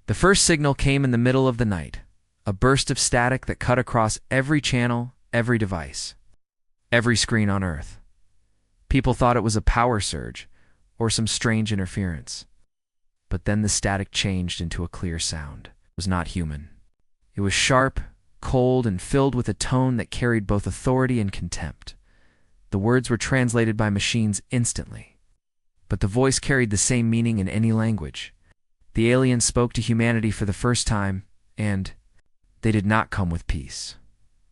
The first signal came in the middle of the night, a burst of static that cut across every channel, every device, every screen on Earth. People thought it was a power surge or some strange interference. But then the static changed into a clear sound. It was not human. It was sharp, cold, and filled with a tone that carried both authority and contempt. The words were translated by machines instantly, but the voice carried the same meaning in any language. The aliens spoke to humanity for the first time, and they did not come with peace.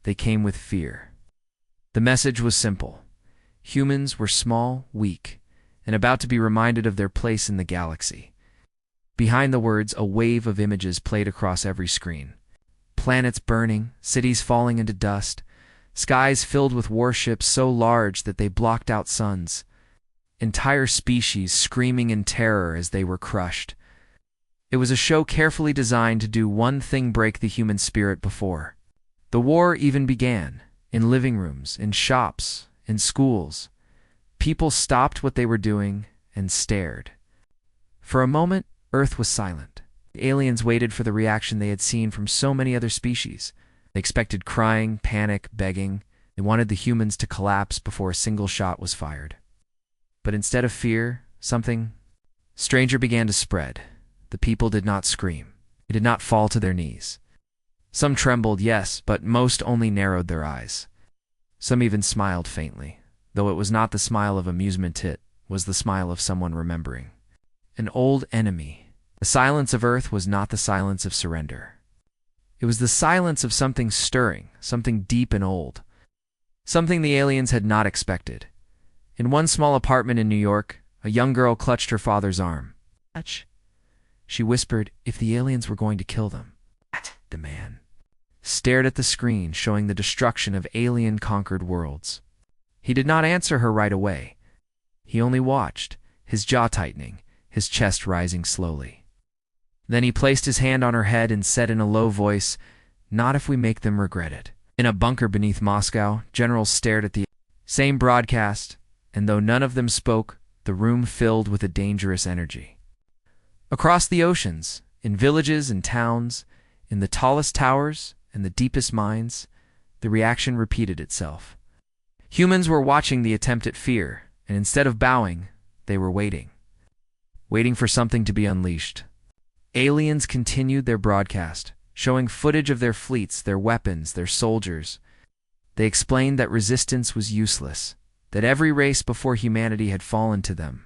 They came with fear. The message was simple. Humans were small, weak, and about to be reminded of their place in the galaxy. Behind the words, a wave of images played across every screen. Planets burning, cities falling into dust, skies filled with warships so large that they blocked out suns, entire species screaming in terror as they were crushed. It was a show carefully designed to do one thing: break the human spirit before the war even began. In living rooms, in shops, in schools, people stopped what they were doing and stared. For a moment, Earth was silent. The aliens waited for the reaction they had seen from so many other species. They expected crying, panic, begging. They wanted the humans to collapse before a single shot was fired. But instead of fear, something stranger began to spread. The people did not scream. They did not fall to their knees. Some trembled, yes, but most only narrowed their eyes. Some even smiled faintly, though it was not the smile of amusement. It was the smile of someone remembering an old enemy. The silence of Earth was not the silence of surrender. It was the silence of something stirring, something deep and old, something the aliens had not expected. In one small apartment in New York, a young girl clutched her father's arm. "Touch," she whispered, "if the aliens were going to kill them." The man stared at the screen showing the destruction of alien-conquered worlds. He did not answer her right away. He only watched, his jaw tightening, his chest rising slowly. Then he placed his hand on her head and said in a low voice, "Not if we make them regret it." In a bunker beneath Moscow, generals stared at the same broadcast, and though none of them spoke, the room filled with a dangerous energy. Across the oceans, in villages and towns, in the tallest towers and the deepest mines, the reaction repeated itself. Humans were watching the attempt at fear, and instead of bowing, they were waiting. Waiting for something to be unleashed. Aliens continued their broadcast, showing footage of their fleets, their weapons, their soldiers. They explained that resistance was useless, that every race before humanity had fallen to them,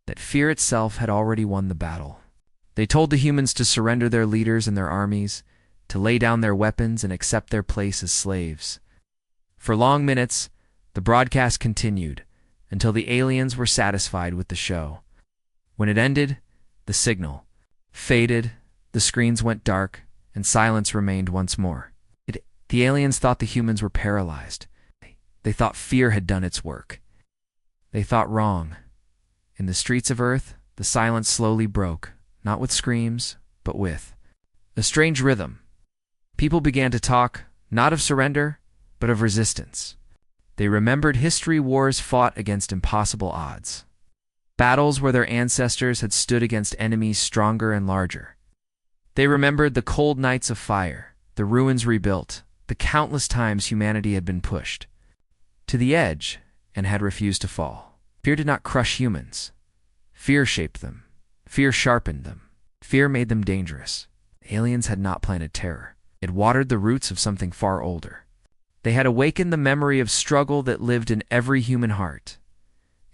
that fear itself had already won the battle. They told the humans to surrender their leaders and their armies, to lay down their weapons and accept their place as slaves. For long minutes, the broadcast continued, until the aliens were satisfied with the show. When it ended, the signal faded, the screens went dark, and silence remained once more. The aliens thought the humans were paralyzed. They thought fear had done its work. They thought wrong. In the streets of Earth, the silence slowly broke, not with screams, but with a strange rhythm. People began to talk, not of surrender, but of resistance. They remembered history: wars fought against impossible odds. Battles where their ancestors had stood against enemies stronger and larger. They remembered the cold nights of fire, the ruins rebuilt, the countless times humanity had been pushed to the edge and had refused to fall. Fear did not crush humans. Fear shaped them. Fear sharpened them. Fear made them dangerous. Aliens had not planted terror. It watered the roots of something far older. They had awakened the memory of struggle that lived in every human heart,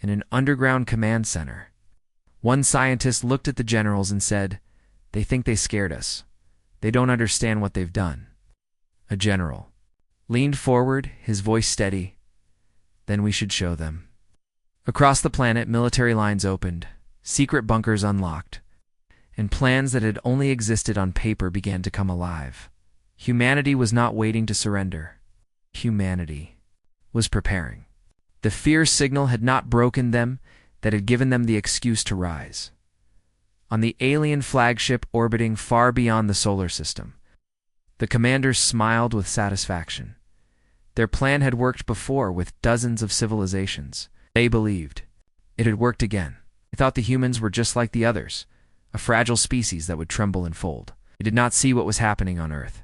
in an underground command center. One scientist looked at the generals and said, "They think they scared us. They don't understand what they've done." A general leaned forward, his voice steady. "Then we should show them." Across the planet, military lines opened, secret bunkers unlocked, and plans that had only existed on paper began to come alive. Humanity was not waiting to surrender. Humanity was preparing. The fear signal had not broken them, that had given them the excuse to rise. On the alien flagship orbiting far beyond the solar system, the commanders smiled with satisfaction. Their plan had worked before with dozens of civilizations. They believed it had worked again. They thought the humans were just like the others, a fragile species that would tremble and fold. They did not see what was happening on Earth.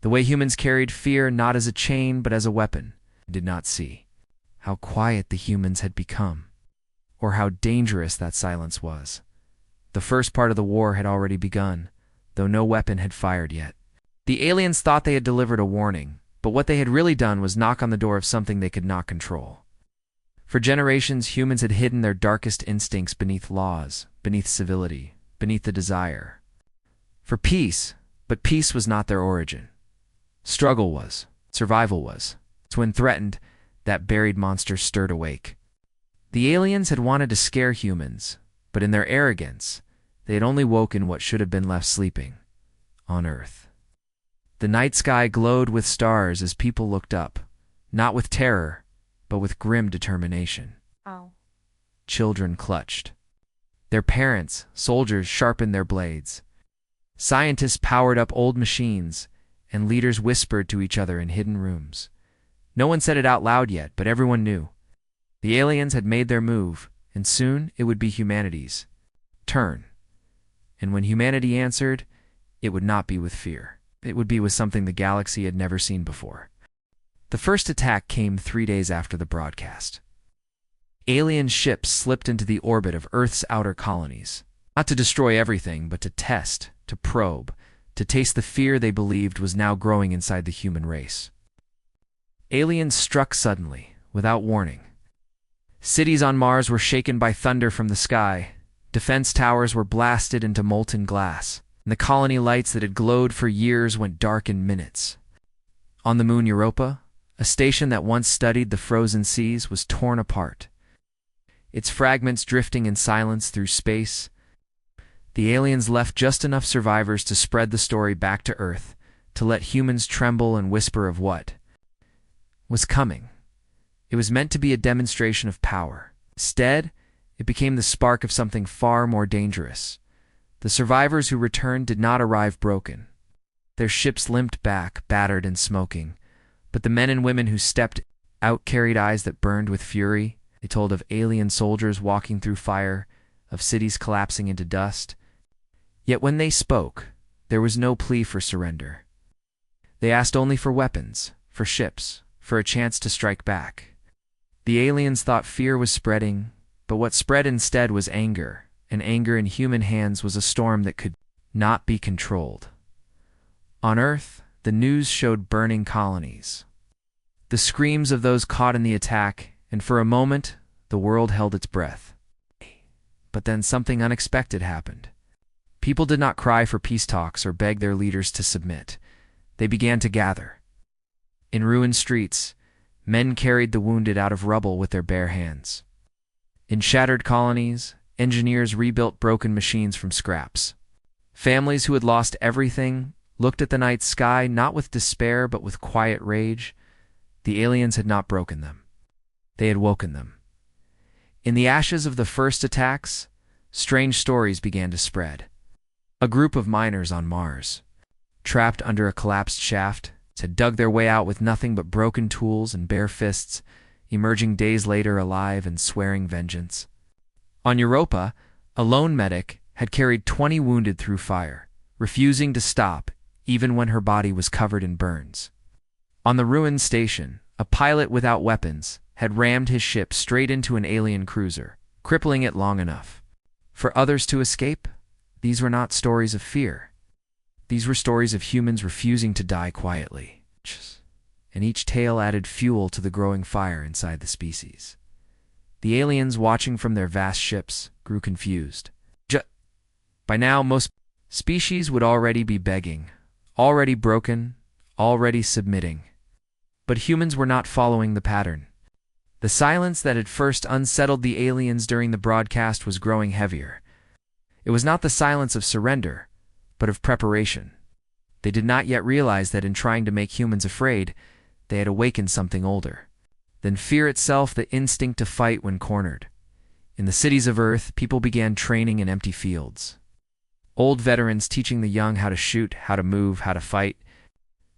The way humans carried fear not as a chain but as a weapon. They did not see how quiet the humans had become, or how dangerous that silence was. The first part of the war had already begun, though no weapon had fired yet. The aliens thought they had delivered a warning, but what they had really done was knock on the door of something they could not control. For generations, humans had hidden their darkest instincts beneath laws, beneath civility, beneath the desire for peace, but peace was not their origin. Struggle was, survival was. It's when threatened, that buried monster stirred awake. The aliens had wanted to scare humans, but in their arrogance, they had only woken what should have been left sleeping on Earth. The night sky glowed with stars as people looked up, not with terror, but with grim determination. Ow. Children clutched. Their parents, soldiers, sharpened their blades. Scientists powered up old machines, and leaders whispered to each other in hidden rooms. No one said it out loud yet, but everyone knew. The aliens had made their move, and soon it would be humanity's turn. And when humanity answered, it would not be with fear. It would be with something the galaxy had never seen before. The first attack came 3 days after the broadcast. Alien ships slipped into the orbit of Earth's outer colonies, not to destroy everything, but to test, to probe, to taste the fear they believed was now growing inside the human race. Aliens struck suddenly, without warning. Cities on Mars were shaken by thunder from the sky, defense towers were blasted into molten glass, and the colony lights that had glowed for years went dark in minutes. On the moon Europa, a station that once studied the frozen seas was torn apart, its fragments drifting in silence through space. The aliens left just enough survivors to spread the story back to Earth, to let humans tremble and whisper of what was coming. It was meant to be a demonstration of power. Instead, it became the spark of something far more dangerous. The survivors who returned did not arrive broken. Their ships limped back, battered and smoking, but the men and women who stepped out carried eyes that burned with fury. They told of alien soldiers walking through fire, of cities collapsing into dust. Yet when they spoke, there was no plea for surrender. They asked only for weapons, for ships, for a chance to strike back. The aliens thought fear was spreading, but what spread instead was anger, and anger in human hands was a storm that could not be controlled. On Earth, the news showed burning colonies, the screams of those caught in the attack, and for a moment, the world held its breath. But then something unexpected happened. People did not cry for peace talks or beg their leaders to submit. They began to gather. In ruined streets, men carried the wounded out of rubble with their bare hands. In shattered colonies, engineers rebuilt broken machines from scraps. Families who had lost everything looked at the night sky not with despair but with quiet rage. The aliens had not broken them. They had woken them. In the ashes of the first attacks, strange stories began to spread. A group of miners on Mars, trapped under a collapsed shaft, had dug their way out with nothing but broken tools and bare fists, emerging days later alive and swearing vengeance. On Europa, a lone medic had carried 20 wounded through fire, refusing to stop even when her body was covered in burns. On the ruined station, a pilot without weapons had rammed his ship straight into an alien cruiser, crippling it long enough for others to escape. These were not stories of fear. These were stories of humans refusing to die quietly, and each tale added fuel to the growing fire inside the species. The aliens, watching from their vast ships, grew confused. By now, most species would already be begging, already broken, already submitting. But humans were not following the pattern. The silence that had first unsettled the aliens during the broadcast was growing heavier. It was not the silence of surrender, but of preparation. They did not yet realize that in trying to make humans afraid, they had awakened something older than fear itself, the instinct to fight when cornered. In the cities of Earth, people began training in empty fields. Old veterans teaching the young how to shoot, how to move, how to fight.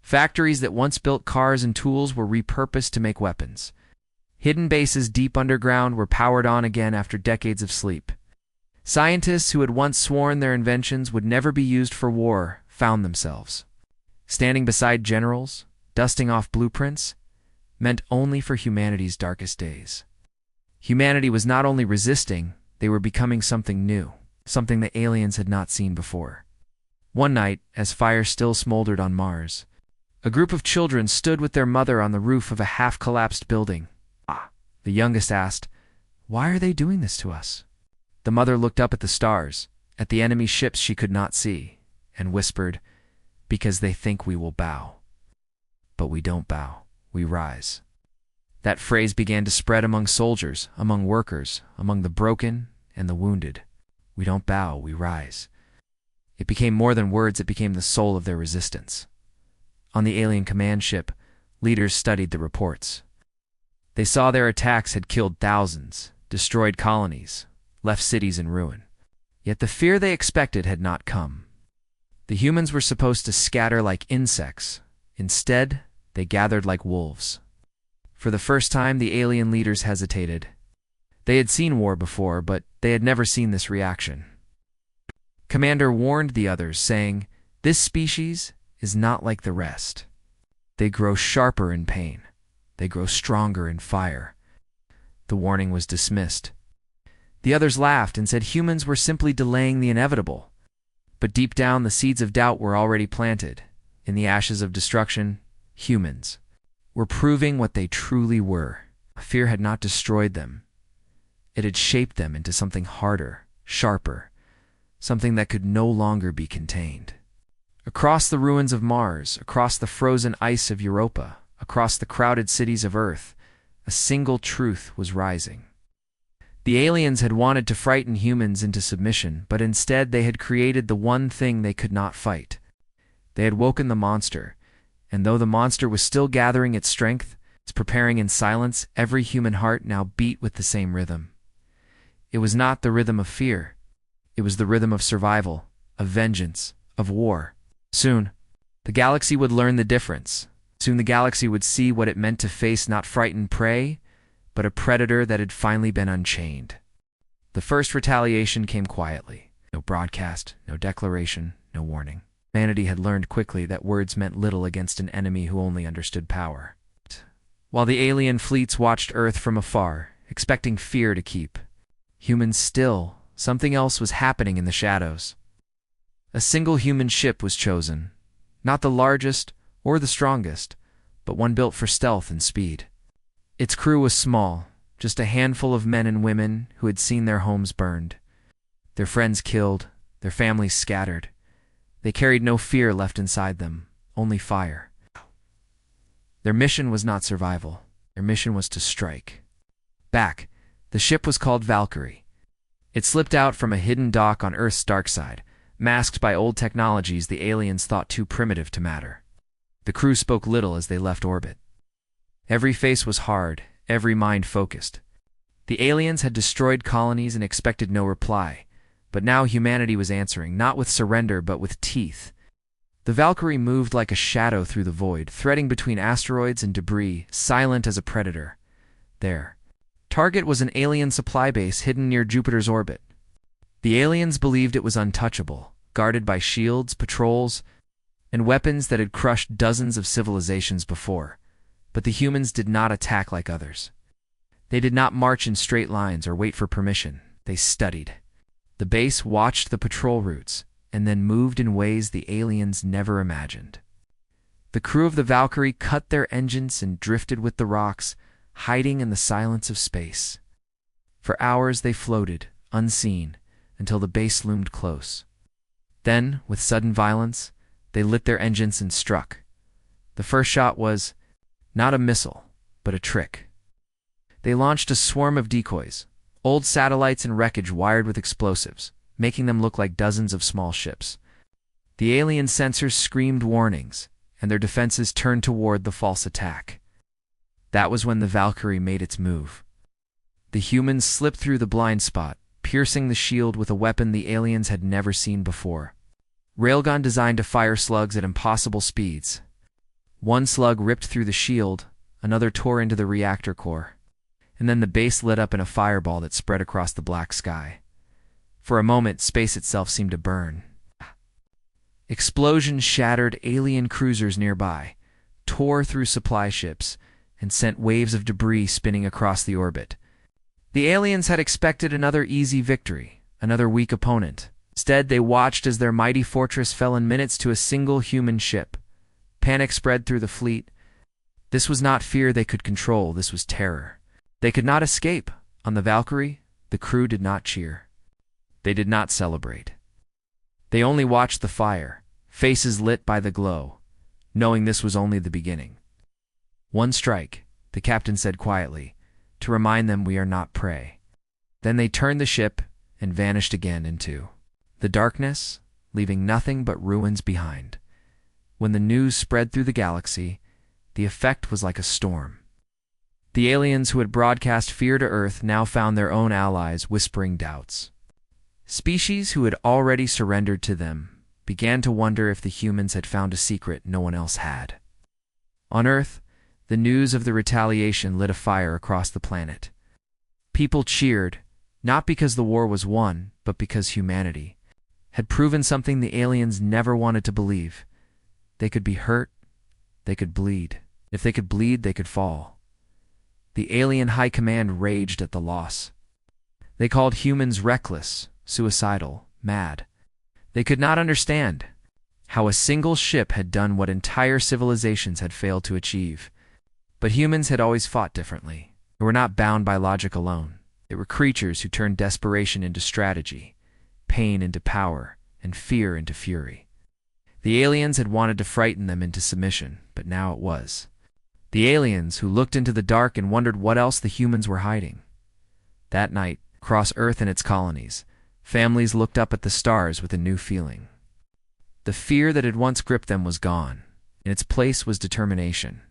Factories that once built cars and tools were repurposed to make weapons. Hidden bases deep underground were powered on again after decades of sleep. Scientists who had once sworn their inventions would never be used for war found themselves standing beside generals, dusting off blueprints, meant only for humanity's darkest days. Humanity was not only resisting, they were becoming something new, something the aliens had not seen before. One night, as fire still smoldered on Mars, a group of children stood with their mother on the roof of a half-collapsed building. The youngest asked, "Why are they doing this to us?" The mother looked up at the stars, at the enemy ships she could not see, and whispered, "Because they think we will bow." But we don't bow, we rise. That phrase began to spread among soldiers, among workers, among the broken and the wounded. We don't bow, we rise. It became more than words, it became the soul of their resistance. On the alien command ship, leaders studied the reports. They saw their attacks had killed thousands, destroyed colonies, left cities in ruin. Yet the fear they expected had not come. The humans were supposed to scatter like insects. Instead, they gathered like wolves. For the first time, the alien leaders hesitated. They had seen war before, but they had never seen this reaction. Commander warned the others, saying, "This species is not like the rest. They grow sharper in pain. They grow stronger in fire." The warning was dismissed. The others laughed and said humans were simply delaying the inevitable. But deep down, the seeds of doubt were already planted. In the ashes of destruction, humans were proving what they truly were. Fear had not destroyed them. It had shaped them into something harder, sharper, something that could no longer be contained. Across the ruins of Mars, across the frozen ice of Europa, across the crowded cities of Earth, a single truth was rising. The aliens had wanted to frighten humans into submission, but instead they had created the one thing they could not fight. They had woken the monster, and though the monster was still gathering its strength, its preparing in silence, every human heart now beat with the same rhythm. It was not the rhythm of fear. It was the rhythm of survival, of vengeance, of war. Soon, the galaxy would learn the difference. Soon the galaxy would see what it meant to face not frightened prey, but a predator that had finally been unchained. The first retaliation came quietly. No broadcast, no declaration, no warning. Humanity had learned quickly that words meant little against an enemy who only understood power. While the alien fleets watched Earth from afar, expecting fear to keep, humans still, something else was happening in the shadows. A single human ship was chosen, not the largest or the strongest, but one built for stealth and speed. Its crew was small, just a handful of men and women who had seen their homes burned, their friends killed, their families scattered. They carried no fear left inside them, only fire. Their mission was not survival. Their mission was to strike. Back, the ship was called Valkyrie. It slipped out from a hidden dock on Earth's dark side, masked by old technologies the aliens thought too primitive to matter. The crew spoke little as they left orbit. Every face was hard, every mind focused. The aliens had destroyed colonies and expected no reply, but now humanity was answering, not with surrender but with teeth. The Valkyrie moved like a shadow through the void, threading between asteroids and debris, silent as a predator. Their target was an alien supply base hidden near Jupiter's orbit. The aliens believed it was untouchable, guarded by shields, patrols, and weapons that had crushed dozens of civilizations before. But the humans did not attack like others. They did not march in straight lines or wait for permission. They studied. The base watched the patrol routes, and then moved in ways the aliens never imagined. The crew of the Valkyrie cut their engines and drifted with the rocks, hiding in the silence of space. For hours they floated, unseen, until the base loomed close. Then, with sudden violence, they lit their engines and struck. The first shot was not a missile, but a trick. They launched a swarm of decoys, old satellites and wreckage wired with explosives, making them look like dozens of small ships. The alien sensors screamed warnings, and their defenses turned toward the false attack. That was when the Valkyrie made its move. The humans slipped through the blind spot, piercing the shield with a weapon the aliens had never seen before. Railgun designed to fire slugs at impossible speeds. One slug ripped through the shield, another tore into the reactor core, and then the base lit up in a fireball that spread across the black sky. For a moment, space itself seemed to burn. Explosions shattered alien cruisers nearby, tore through supply ships, and sent waves of debris spinning across the orbit. The aliens had expected another easy victory, another weak opponent. Instead, they watched as their mighty fortress fell in minutes to a single human ship. Panic spread through the fleet. This was not fear they could control, this was terror. They could not escape. On the Valkyrie, the crew did not cheer. They did not celebrate. They only watched the fire, faces lit by the glow, knowing this was only the beginning. "One strike," the captain said quietly, "to remind them we are not prey." Then they turned the ship and vanished again into the darkness, leaving nothing but ruins behind. When the news spread through the galaxy, the effect was like a storm. The aliens who had broadcast fear to Earth now found their own allies whispering doubts. Species who had already surrendered to them began to wonder if the humans had found a secret no one else had. On Earth, the news of the retaliation lit a fire across the planet. People cheered, not because the war was won, but because humanity had proven something the aliens never wanted to believe. They could be hurt, they could bleed. If they could bleed, they could fall. The alien high command raged at the loss. They called humans reckless, suicidal, mad. They could not understand how a single ship had done what entire civilizations had failed to achieve. But humans had always fought differently. They were not bound by logic alone. They were creatures who turned desperation into strategy, pain into power, and fear into fury. The aliens had wanted to frighten them into submission, but now it was the aliens who looked into the dark and wondered what else the humans were hiding. That night, across Earth and its colonies, families looked up at the stars with a new feeling. The fear that had once gripped them was gone. In its place was determination.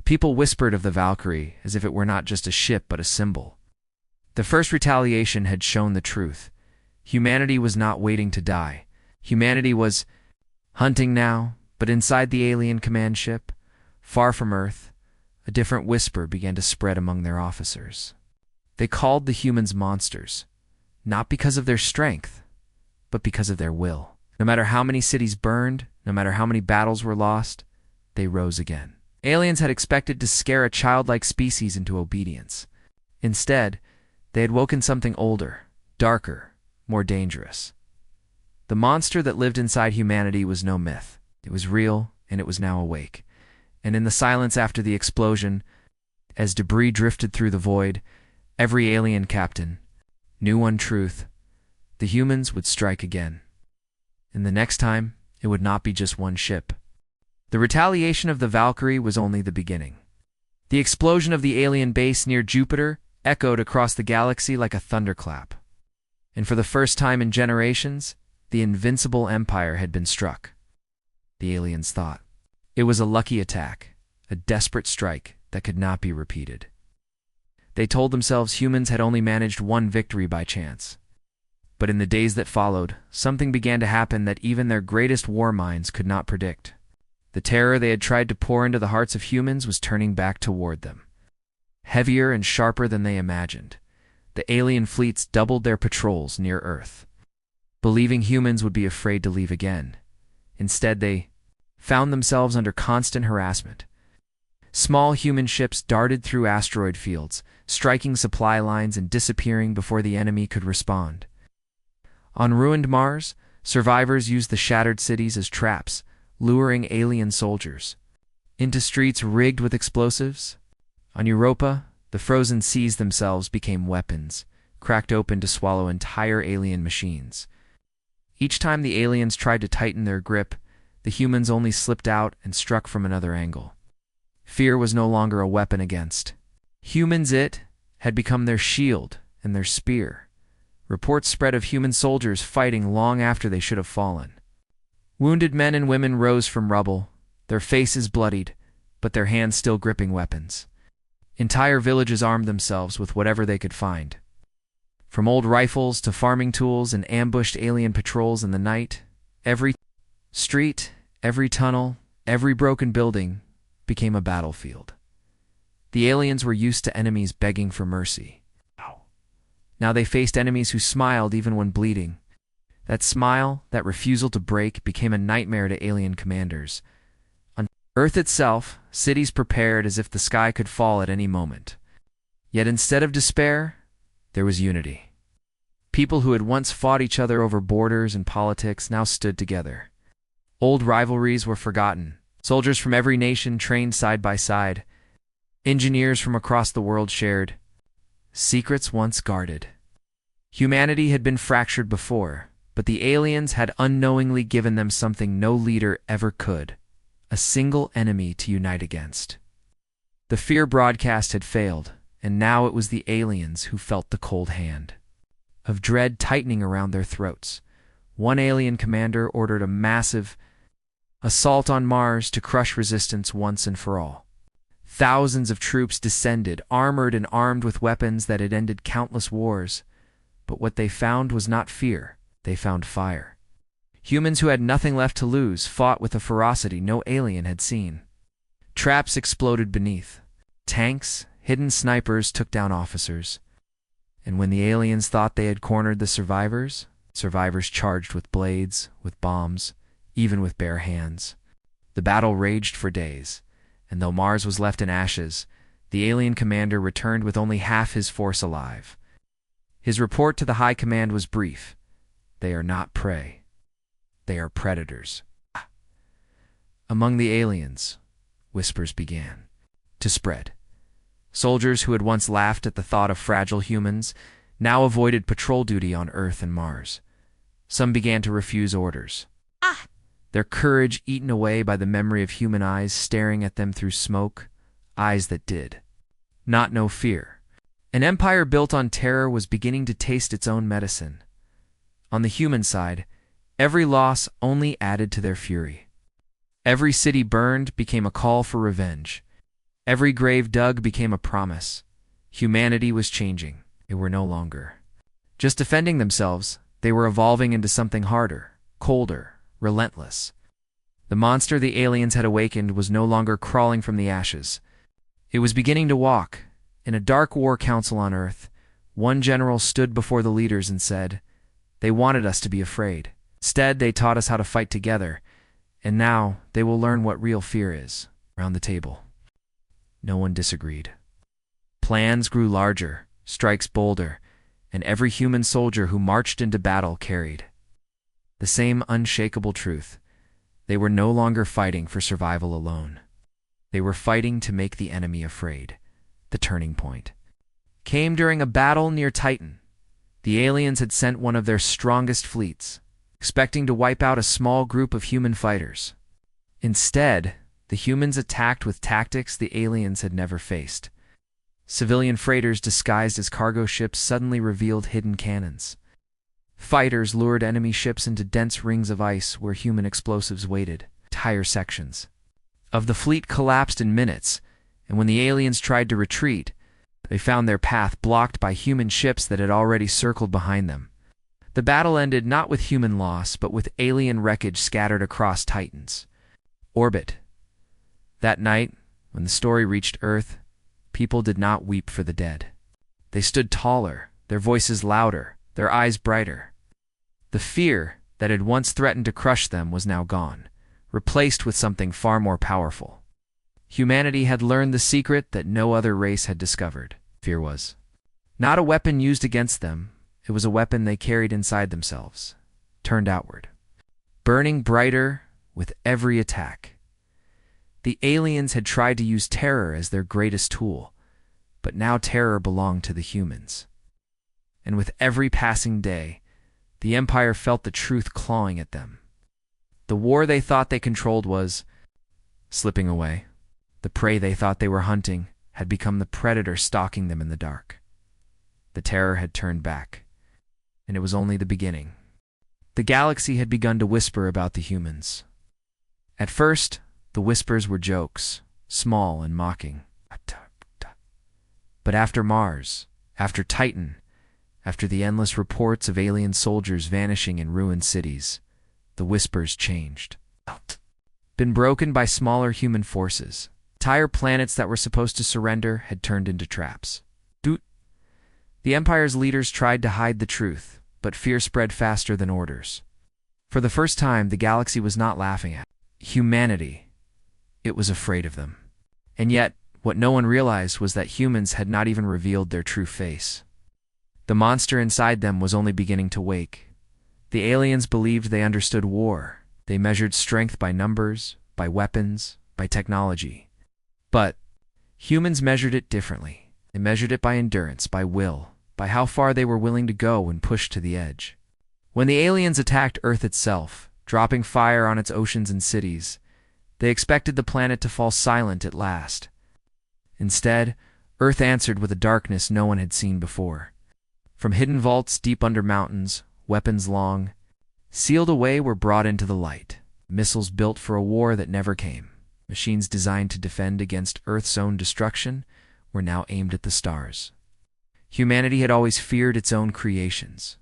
People whispered of the Valkyrie as if it were not just a ship but a symbol. The first retaliation had shown the truth. Humanity was not waiting to die. Humanity was hunting now, but inside the alien command ship, far from Earth, a different whisper began to spread among their officers. They called the humans monsters, not because of their strength, but because of their will. No matter how many cities burned, no matter how many battles were lost, they rose again. Aliens had expected to scare a childlike species into obedience. Instead, they had woken something older, darker, more dangerous. The monster that lived inside humanity was no myth. It was real, and it was now awake. And in the silence after the explosion, as debris drifted through the void, every alien captain knew one truth: the humans would strike again. And the next time, it would not be just one ship. The retaliation of the Valkyrie was only the beginning. The explosion of the alien base near Jupiter echoed across the galaxy like a thunderclap. And for the first time in generations, the invincible empire had been struck. The aliens thought. It was a lucky attack, a desperate strike that could not be repeated. They told themselves humans had only managed one victory by chance. But in the days that followed, something began to happen that even their greatest war minds could not predict. The terror they had tried to pour into the hearts of humans was turning back toward them. Heavier and sharper than they imagined, the alien fleets doubled their patrols near Earth, believing humans would be afraid to leave again. Instead, they found themselves under constant harassment. Small human ships darted through asteroid fields, striking supply lines and disappearing before the enemy could respond. On ruined Mars, survivors used the shattered cities as traps, luring alien soldiers into streets rigged with explosives. On Europa, the frozen seas themselves became weapons, cracked open to swallow entire alien machines. Each time the aliens tried to tighten their grip, the humans only slipped out and struck from another angle. Fear was no longer a weapon against humans. It had become their shield and their spear. Reports spread of human soldiers fighting long after they should have fallen. Wounded men and women rose from rubble, their faces bloodied, but their hands still gripping weapons. Entire villages armed themselves with whatever they could find. From old rifles to farming tools and ambushed alien patrols in the night, every street, every tunnel, every broken building became a battlefield. The aliens were used to enemies begging for mercy. Now they faced enemies who smiled even when bleeding. That smile, that refusal to break, became a nightmare to alien commanders. On Earth itself, cities prepared as if the sky could fall at any moment. Yet instead of despair, there was unity. People who had once fought each other over borders and politics now stood together. Old rivalries were forgotten. Soldiers from every nation trained side by side. Engineers from across the world shared secrets once guarded. Humanity had been fractured before, but the aliens had unknowingly given them something no leader ever could: a single enemy to unite against. The fear broadcast had failed, and now it was the aliens who felt the cold hand of dread tightening around their throats. One alien commander ordered a massive assault on Mars to crush resistance once and for all. Thousands of troops descended, armored and armed with weapons that had ended countless wars. But what they found was not fear, they found fire. Humans who had nothing left to lose fought with a ferocity no alien had seen. Traps exploded beneath. Tanks, hidden snipers took down officers. And when the aliens thought they had cornered the survivors, survivors charged with blades, with bombs, even with bare hands. The battle raged for days, and though Mars was left in ashes, the alien commander returned with only half his force alive. His report to the High Command was brief. They are not prey. They are predators. Among the aliens, whispers began to spread. Soldiers who had once laughed at the thought of fragile humans now avoided patrol duty on Earth and Mars. Some began to refuse orders. Their courage eaten away by the memory of human eyes staring at them through smoke, eyes that did not know fear. An empire built on terror was beginning to taste its own medicine. On the human side, every loss only added to their fury. Every city burned became a call for revenge. Every grave dug became a promise. Humanity was changing. They were no longer just defending themselves. They were evolving into something harder, colder, relentless. The monster the aliens had awakened was no longer crawling from the ashes. It was beginning to walk. In a dark war council on Earth, one general stood before the leaders and said, "They wanted us to be afraid. Instead, they taught us how to fight together, and now they will learn what real fear is." Around the table, no one disagreed. Plans grew larger, strikes bolder, and every human soldier who marched into battle carried the same unshakable truth. They were no longer fighting for survival alone. They were fighting to make the enemy afraid. The turning point came during a battle near Titan. The aliens had sent one of their strongest fleets, expecting to wipe out a small group of human fighters. Instead, the humans attacked with tactics the aliens had never faced. Civilian freighters disguised as cargo ships suddenly revealed hidden cannons. Fighters lured enemy ships into dense rings of ice where human explosives waited. Entire sections of the fleet collapsed in minutes, and when the aliens tried to retreat, they found their path blocked by human ships that had already circled behind them. The battle ended not with human loss, but with alien wreckage scattered across Titan's orbit. That night, when the story reached Earth, people did not weep for the dead. They stood taller, their voices louder, their eyes brighter. The fear that had once threatened to crush them was now gone, replaced with something far more powerful. Humanity had learned the secret that no other race had discovered. Fear was not a weapon used against them, it was a weapon they carried inside themselves, turned outward, burning brighter with every attack. The aliens had tried to use terror as their greatest tool, but now terror belonged to the humans. And with every passing day, the Empire felt the truth clawing at them. The war they thought they controlled was slipping away. The prey they thought they were hunting had become the predator stalking them in the dark. The terror had turned back, and it was only the beginning. The galaxy had begun to whisper about the humans. At first, the whispers were jokes, small and mocking. But after Mars, after Titan, after the endless reports of alien soldiers vanishing in ruined cities, the whispers changed. Been broken by smaller human forces. Entire planets that were supposed to surrender had turned into traps. The Empire's leaders tried to hide the truth, but fear spread faster than orders. For the first time, the galaxy was not laughing at humanity. It was afraid of them. And yet, what no one realized was that humans had not even revealed their true face. The monster inside them was only beginning to wake. The aliens believed they understood war. They measured strength by numbers, by weapons, by technology. But humans measured it differently. They measured it by endurance, by will, by how far they were willing to go when pushed to the edge. When the aliens attacked Earth itself, dropping fire on its oceans and cities, they expected the planet to fall silent at last. Instead, Earth answered with a darkness no one had seen before. From hidden vaults deep under mountains, weapons long, sealed away were brought into the light. Missiles built for a war that never came. Machines designed to defend against Earth's own destruction were now aimed at the stars. Humanity had always feared its own creations.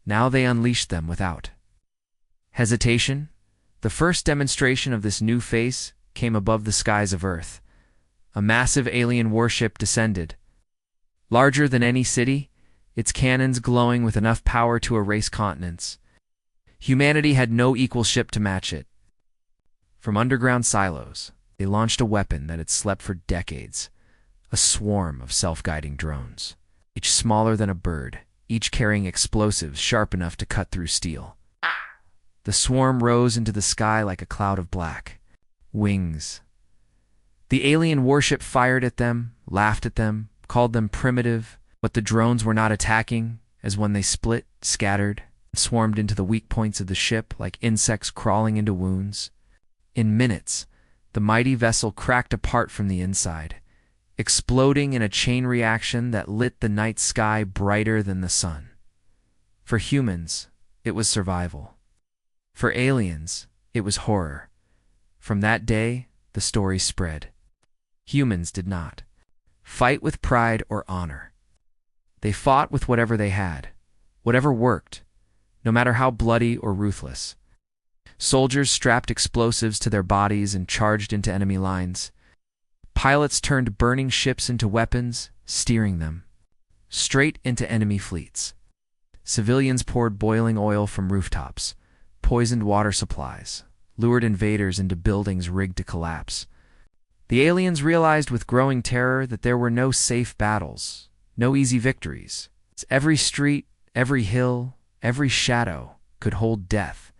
Now they unleashed them without hesitation. The first demonstration of this new face came above the skies of Earth. A massive alien warship descended. Larger than any city, its cannons glowing with enough power to erase continents. Humanity had no equal ship to match it. From underground silos, they launched a weapon that had slept for decades. A swarm of self-guiding drones, each smaller than a bird, each carrying explosives sharp enough to cut through steel. The swarm rose into the sky like a cloud of black wings. The alien warship fired at them, laughed at them, called them primitive, but the drones were not attacking, as when they split, scattered, and swarmed into the weak points of the ship like insects crawling into wounds. In minutes, the mighty vessel cracked apart from the inside, exploding in a chain reaction that lit the night sky brighter than the sun. For humans, it was survival. For aliens, it was horror. From that day, the story spread. Humans did not fight with pride or honor. They fought with whatever they had, whatever worked, no matter how bloody or ruthless. Soldiers strapped explosives to their bodies and charged into enemy lines. Pilots turned burning ships into weapons, steering them straight into enemy fleets. Civilians poured boiling oil from rooftops, poisoned water supplies, lured invaders into buildings rigged to collapse. The aliens realized with growing terror that there were no safe battles, no easy victories. Every street, every hill, every shadow could hold death.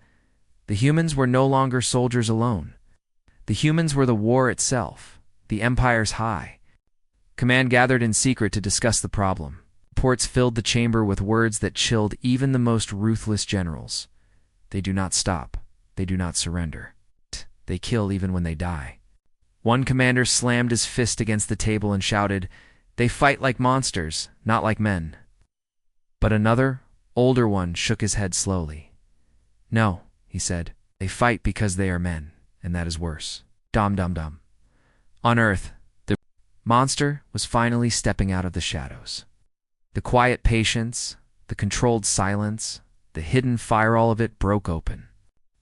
The humans were no longer soldiers alone. The humans were the war itself, the Empire's high. Command gathered in secret to discuss the problem. Reports filled the chamber with words that chilled even the most ruthless generals. They do not stop. They do not surrender. They kill even when they die. One commander slammed his fist against the table and shouted, "They fight like monsters, not like men." But another, older one shook his head slowly. "No," he said, "they fight because they are men, and that is worse." Dum dum dum. On Earth, the monster was finally stepping out of the shadows. The quiet patience, the controlled silence, the hidden fire, all of it broke open.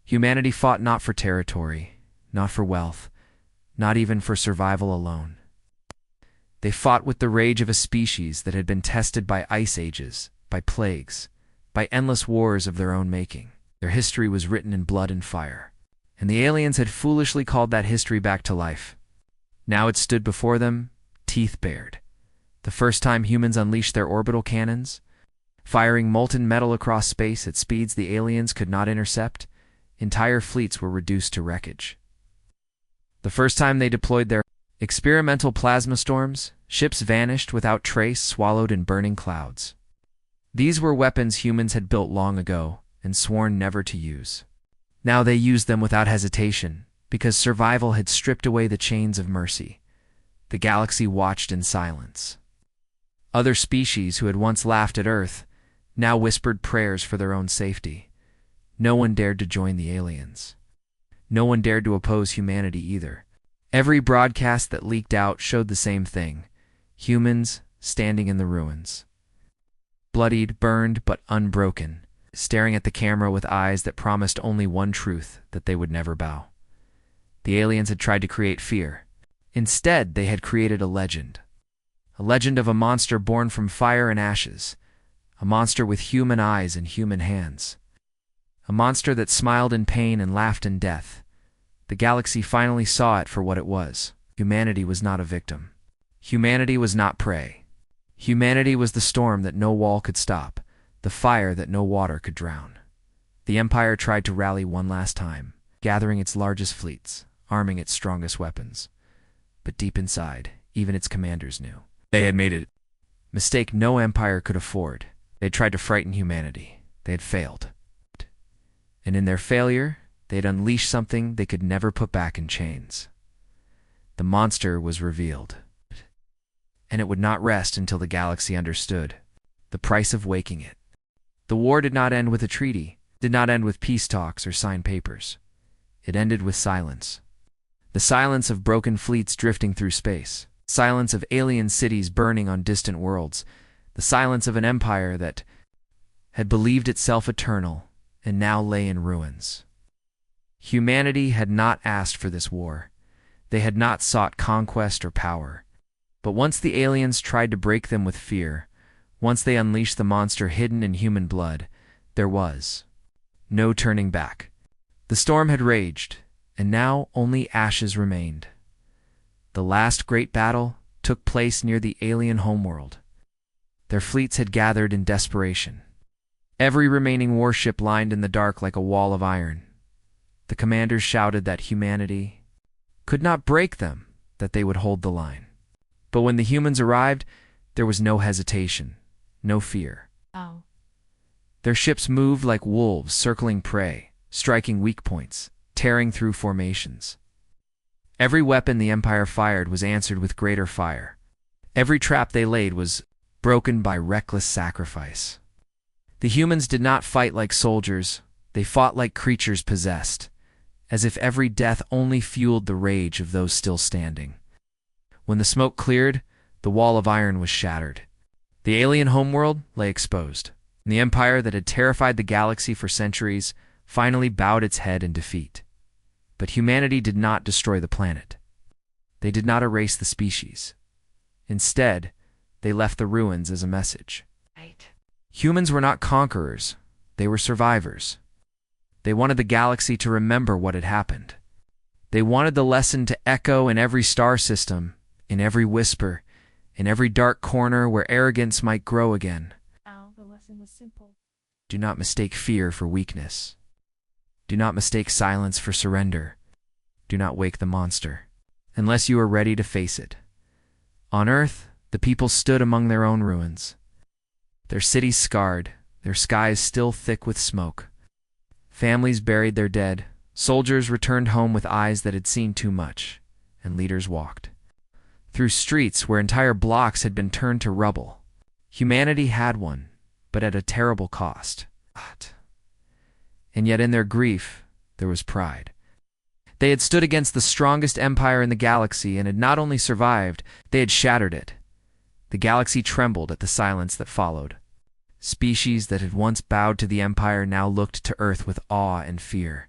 Humanity fought not for territory, not for wealth, not even for survival alone. They fought with the rage of a species that had been tested by ice ages, by plagues, by endless wars of their own making. Their history was written in blood and fire, and the aliens had foolishly called that history back to life. Now it stood before them, teeth bared. The first time humans unleashed their orbital cannons, firing molten metal across space at speeds the aliens could not intercept, entire fleets were reduced to wreckage. The first time they deployed their experimental plasma storms, ships vanished without trace, swallowed in burning clouds. These were weapons humans had built long ago and sworn never to use. Now they used them without hesitation, because survival had stripped away the chains of mercy. The galaxy watched in silence. Other species who had once laughed at Earth now whispered prayers for their own safety. No one dared to join the aliens. No one dared to oppose humanity either. Every broadcast that leaked out showed the same thing: humans standing in the ruins. Bloodied, burned, but unbroken, staring at the camera with eyes that promised only one truth, that they would never bow. The aliens had tried to create fear. Instead, they had created a legend. a legend of a monster born from fire and ashes, a monster with human eyes and human hands, a monster that smiled in pain and laughed in death. The galaxy finally saw it for what it was. Humanity was not a victim. Humanity was not prey. Humanity was the storm that no wall could stop, the fire that no water could drown. The Empire tried to rally one last time, gathering its largest fleets, arming its strongest weapons. But deep inside, even its commanders knew they had made a mistake no empire could afford. They had tried to frighten humanity. They had failed. And in their failure, they had unleashed something they could never put back in chains. The monster was revealed. And it would not rest until the galaxy understood the price of waking it. The war did not end with a treaty, did not end with peace talks or signed papers. It ended with silence. The silence of broken fleets drifting through space, silence of alien cities burning on distant worlds, the silence of an empire that had believed itself eternal and now lay in ruins. Humanity had not asked for this war. They had not sought conquest or power. But once the aliens tried to break them with fear, once they unleashed the monster hidden in human blood, there was no turning back. The storm had raged, and now only ashes remained. The last great battle took place near the alien homeworld. Their fleets had gathered in desperation. Every remaining warship lined in the dark like a wall of iron. The commanders shouted that humanity could not break them, that they would hold the line. But when the humans arrived, there was no hesitation, no fear. Oh. Their ships moved like wolves circling prey, striking weak points, tearing through formations. Every weapon the Empire fired was answered with greater fire. Every trap they laid was broken by reckless sacrifice. The humans did not fight like soldiers, they fought like creatures possessed, as if every death only fueled the rage of those still standing. When the smoke cleared, the wall of iron was shattered. The alien homeworld lay exposed, and the empire that had terrified the galaxy for centuries finally bowed its head in defeat. But humanity did not destroy the planet. They did not erase the species. Instead, they left the ruins as a message. Right. Humans were not conquerors, they were survivors. They wanted the galaxy to remember what had happened. They wanted the lesson to echo in every star system, in every whisper, in every dark corner where arrogance might grow again. Oh, the lesson was simple. Do not mistake fear for weakness. Do not mistake silence for surrender. Do not wake the monster, unless you are ready to face it. On Earth, the people stood among their own ruins. Their cities scarred, their skies still thick with smoke. Families buried their dead, soldiers returned home with eyes that had seen too much, and leaders walked through streets where entire blocks had been turned to rubble. Humanity had won, but at a terrible cost. And yet in their grief, there was pride. They had stood against the strongest empire in the galaxy and had not only survived, they had shattered it. The galaxy trembled at the silence that followed. Species that had once bowed to the empire now looked to Earth with awe and fear.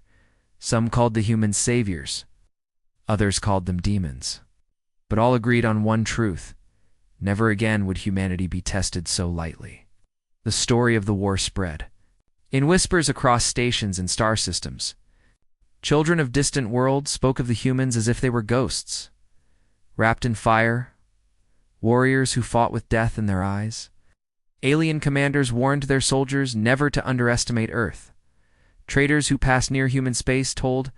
Some called the humans saviors. Others called them demons. But all agreed on one truth. Never again would humanity be tested so lightly. The story of the war spread. In whispers across stations and star systems, children of distant worlds spoke of the humans as if they were ghosts, wrapped in fire, warriors who fought with death in their eyes. Alien commanders warned their soldiers never to underestimate Earth. Traders who passed near human space told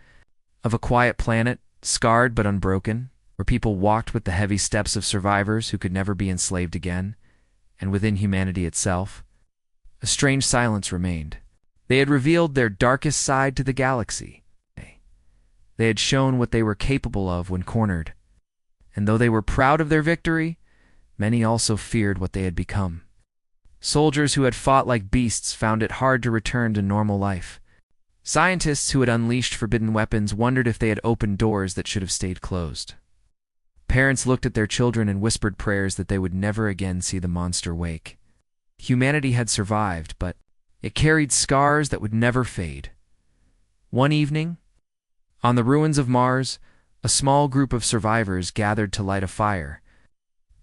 of a quiet planet, scarred but unbroken, where people walked with the heavy steps of survivors who could never be enslaved again, and within humanity itself, a strange silence remained. They had revealed their darkest side to the galaxy. They had shown what they were capable of when cornered, and though they were proud of their victory, many also feared what they had become. Soldiers who had fought like beasts found it hard to return to normal life. Scientists who had unleashed forbidden weapons wondered if they had opened doors that should have stayed closed. Parents looked at their children and whispered prayers that they would never again see the monster wake. Humanity had survived, but it carried scars that would never fade. One evening, on the ruins of Mars, a small group of survivors gathered to light a fire.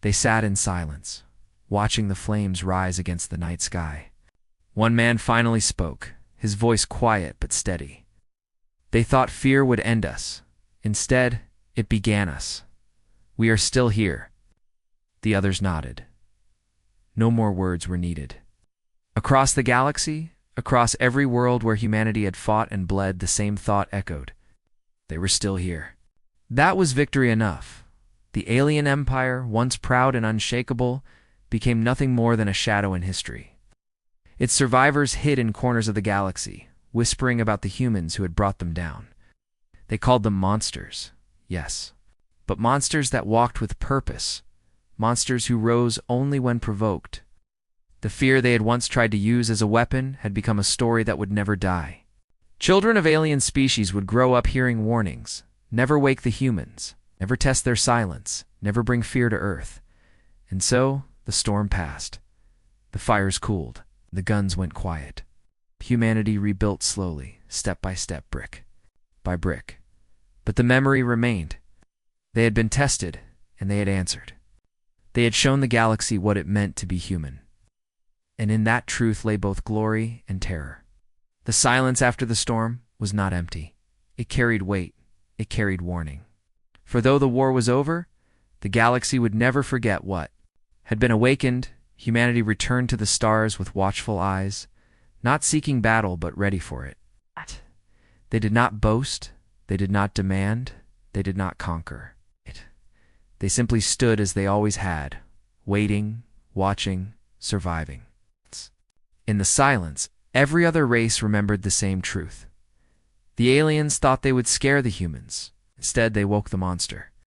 They sat in silence, watching the flames rise against the night sky. One man finally spoke, his voice quiet but steady. They thought fear would end us. Instead, it began us. We are still here. The others nodded. No more words were needed. Across the galaxy, across every world where humanity had fought and bled, the same thought echoed. They were still here. That was victory enough. The alien empire, once proud and unshakable, became nothing more than a shadow in history. Its survivors hid in corners of the galaxy, whispering about the humans who had brought them down. They called them monsters, yes, but monsters that walked with purpose, monsters who rose only when provoked. The fear they had once tried to use as a weapon had become a story that would never die. Children of alien species would grow up hearing warnings, never wake the humans, never test their silence, never bring fear to Earth. And so, the storm passed. The fires cooled. The guns went quiet. Humanity rebuilt slowly, step by step, brick by brick. But the memory remained. They had been tested, and they had answered. They had shown the galaxy what it meant to be human. And in that truth lay both glory and terror. The silence after the storm was not empty. It carried weight. It carried warning. For though the war was over, the galaxy would never forget what had been awakened. Humanity returned to the stars with watchful eyes, not seeking battle but ready for it. They did not boast, they did not demand, they did not conquer it. They simply stood as they always had, waiting, watching, surviving. In the silence, every other race remembered the same truth. The aliens thought they would scare the humans. Instead, they woke the monster.